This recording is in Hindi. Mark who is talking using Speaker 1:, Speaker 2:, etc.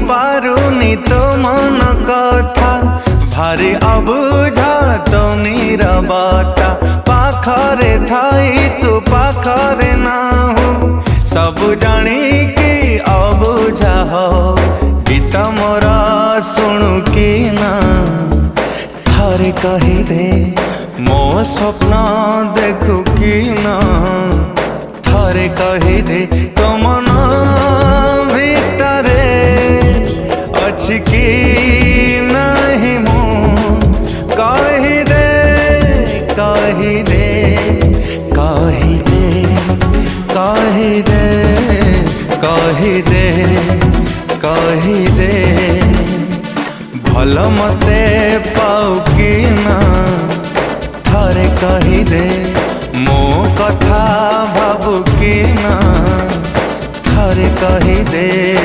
Speaker 1: पारुनी तो मन कथा भारी अबुझा तो नीरवता पाखरे थाई तू पाखरे नाहु सब जानी कि अबुझा हो गीत मोरा शुणु कि ना थारे कही दे मो स्वप्न देखु कि ना थारे कही दे तो मन भितरे अछि कि नहीं मु कही दे कही दे कही दे कही दे कही दे कही दे भल मते पाऊ कि ना थारे कही दे मो कथा भाबु कि ना थारे कही दे।